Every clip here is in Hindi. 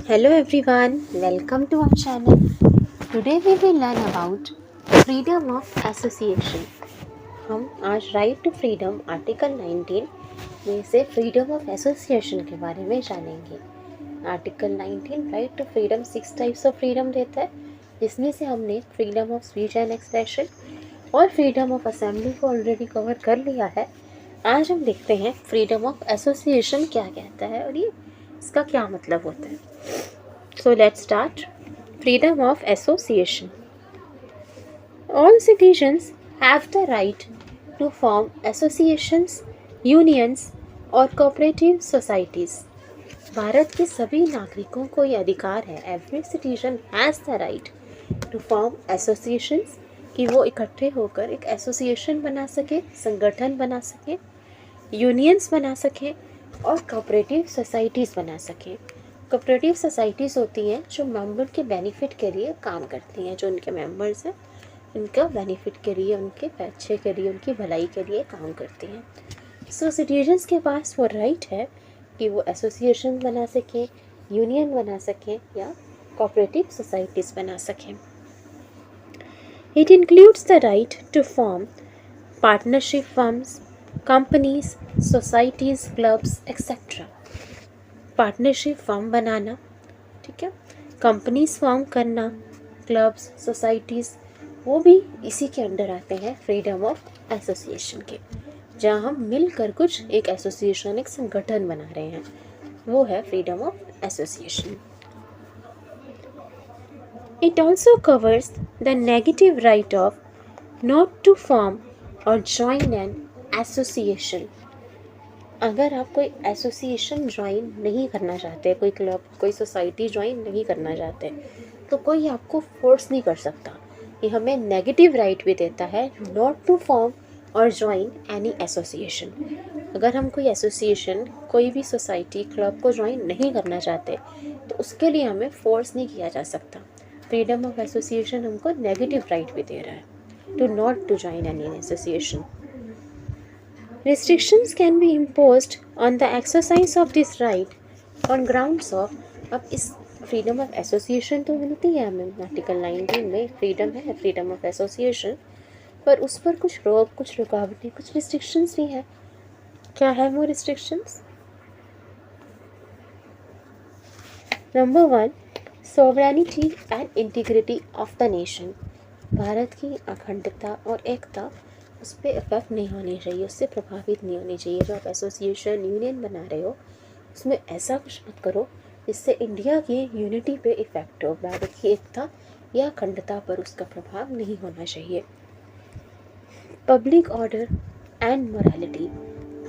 Hello everyone, welcome to our channel. Today we will learn about freedom of association. हम आज राइट टू फ्रीडम आर्टिकल 19 में से फ्रीडम ऑफ एसोसिएशन के बारे में जानेंगे। Article 19 right to freedom 6 types of freedom देता है, जिसमें से हमने freedom of speech and expression और फ्रीडम ऑफ असेंबली को ऑलरेडी कवर कर लिया है। आज हम देखते हैं फ्रीडम ऑफ एसोसिएशन क्या कहता है और ये इसका क्या मतलब होता है। So let's start. Freedom of association. All citizens have the right to form associations, unions or cooperative societies. Bharat के सभी नागरिकों को ये अधिकार है, every citizen has the right to form associations, कि वो इकट्ठे होकर एक एसोसिएशन बना सके, संगठन बना सके, यूनियंस बना सके और कोऑपरेटिव सोसाइटीज़ बना सके। कोऑपरेटिव सोसाइटीज़ होती हैं जो मेंबर के बेनिफिट के लिए काम करती हैं, जो उनके मेंबर्स हैं उनका बेनिफिट के लिए, उनके अच्छे के लिए, उनकी भलाई के लिए काम करती हैं। सो सिटीजन्स के पास वो राइट है कि वो एसोसिएशन बना सकें, यूनियन बना सकें या कोऑपरेटिव सोसाइटीज़ बना सकें। It includes the right to form partnership firms, companies, societies, clubs etcetera. Partnership form बनाना, ठीक है, कंपनीज फॉर्म करना, क्लब्स, सोसाइटीज़, वो भी इसी के अंडर आते हैं फ्रीडम ऑफ एसोसिएशन के, जहाँ हम मिलकर कुछ एक एसोसिएशन, एक संगठन बना रहे हैं, वो है freedom of association. It also covers the negative right of not to form और ज्वाइन एन एसोसिएशन। अगर आप कोई एसोसिएशन ज्वाइन नहीं करना चाहते, कोई क्लब, कोई सोसाइटी ज्वाइन नहीं करना चाहते, तो कोई आपको फोर्स नहीं कर सकता। ये हमें नेगेटिव राइट भी देता है, नॉट टू फॉर्म और ज्वाइन एनी एसोसिएशन। अगर हम कोई एसोसिएशन, कोई भी सोसाइटी, क्लब को ज्वाइन नहीं करना चाहते, तो उसके लिए हमें फोर्स नहीं किया जा सकता। फ्रीडम ऑफ एसोसिएशन हमको नेगेटिव राइट भी दे रहा है, to not to join any association. Restrictions can be imposed on the exercise of this right on grounds of, अब इस फ्रीडम ऑफ एसोसिएशन तो मिलती है हमें आर्टिकल 19 में, फ्रीडम है, फ्रीडम ऑफ एसोसिएशन, पर उस पर कुछ रोक, कुछ रुकावटें, कुछ रिस्ट्रिक्शंस भी हैं। क्या है वो restrictions? Number 1, sovereignty and integrity of the nation. Bharat की अखंडता और एकता उस पर इफेक्ट नहीं होनी चाहिए, उससे प्रभावित नहीं होनी चाहिए। जो आप एसोसिएशन, यूनियन बना रहे हो, उसमें ऐसा कुछ मत करो जिससे इंडिया की यूनिटी पे इफेक्ट हो, भारत की एकता या अखंडता पर उसका प्रभाव नहीं होना चाहिए। Public order and morality.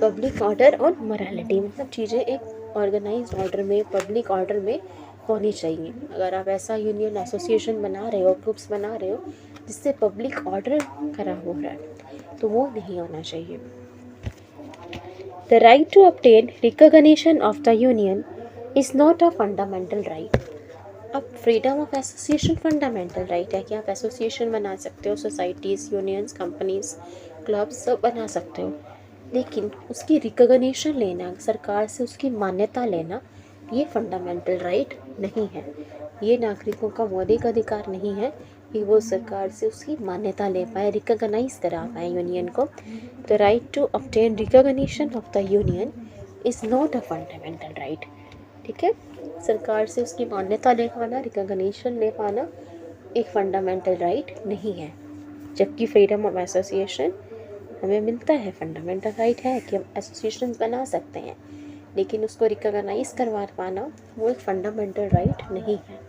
Public order और मोरालिटी मतलब चीज़ें एक ऑर्गेनाइज ऑर्डर में, पब्लिक ऑर्डर में होनी चाहिए। अगर आप ऐसा यूनियन, एसोसिएशन बना रहे हो, ग्रुप्स बना रहे हो जिससे पब्लिक ऑर्डर खराब हो रहा है, तो वो नहीं होना चाहिए। The right to obtain recognition of the union is not a fundamental right. अब freedom of association fundamental right है कि आप एसोसिएशन बना सकते हो, सोसाइटीज़, यूनियंस, कंपनीज, क्लब्स सब बना सकते हो, लेकिन उसकी रिकॉग्निशन लेना, सरकार से उसकी मान्यता लेना, ये फंडामेंटल राइट नहीं है। ये नागरिकों का मौलिक अधिकार नहीं है कि वो सरकार से उसकी मान्यता ले पाए, रिकॉग्नाइज करा पाए यूनियन को। The right to obtain recognition of the union is not a fundamental right, ठीक है। सरकार से उसकी मान्यता ले पाना, रिकॉग्निशन ले पाना एक फंडामेंटल राइट नहीं है, जबकि फ्रीडम ऑफ एसोसिएशन हमें मिलता है। फंडामेंटल राइट है कि हम एसोसिएशन बना सकते हैं, लेकिन उसको रिकॉग्नाइज करवा पाना वो एक फंडामेंटल राइट नहीं है।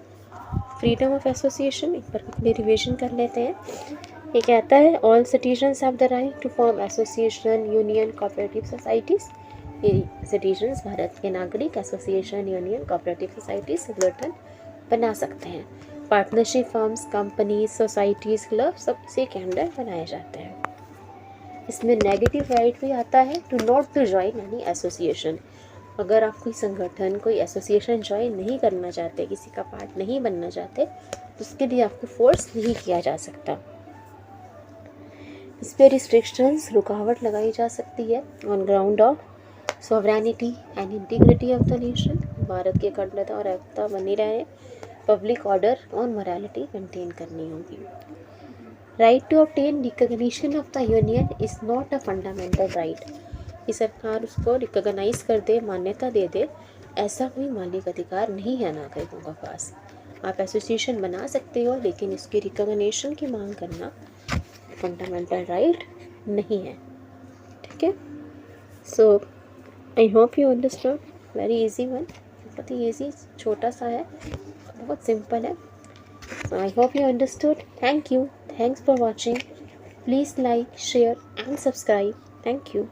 फ्रीडम ऑफ एसोसिएशन एक बार अपनी रिविजन कर लेते हैं। ये कहता है all citizens have the right to form association, union, cooperative societies. ये सिटीजन्स, भारत के नागरिक, एसोसिएशन, यूनियन, कोऑपरेटिव सोसाइटीज, संगठन बना सकते हैं। Partnership firms, companies, societies, club सब इसी के अंडर बनाए जाते हैं। इसमें नेगेटिव राइट भी आता है, to not to join any association. अगर आप कोई संगठन, कोई एसोसिएशन ज्वाइन नहीं करना चाहते, किसी का पार्ट नहीं बनना चाहते, तो उसके लिए आपको फोर्स नहीं किया जा सकता। इस पर रिस्ट्रिक्शंस, रुकावट लगाई जा सकती है on ground of sovereignty and integrity of the nation। भारत की अखंडता और एकता बनी रहे, पब्लिक ऑर्डर और मोरालिटी मेंटेन करनी होगी। Right to obtain recognition of the union is not a fundamental right, कि सरकार उसको रिकॉग्नाइज कर दे, मान्यता दे दे, ऐसा कोई मौलिक अधिकार नहीं है नागरिकों के पास। आप एसोसिएशन बना सकते हो, लेकिन इसकी रिकॉग्निशन की मांग करना फंडामेंटल राइट नहीं है। ठीक है, so I hope you understood. Very easy one, बहुत ही ईजी, छोटा सा है, बहुत सिंपल है। I hope you understood. Thank you. Thanks for watching. Please like, share and subscribe. Thank you.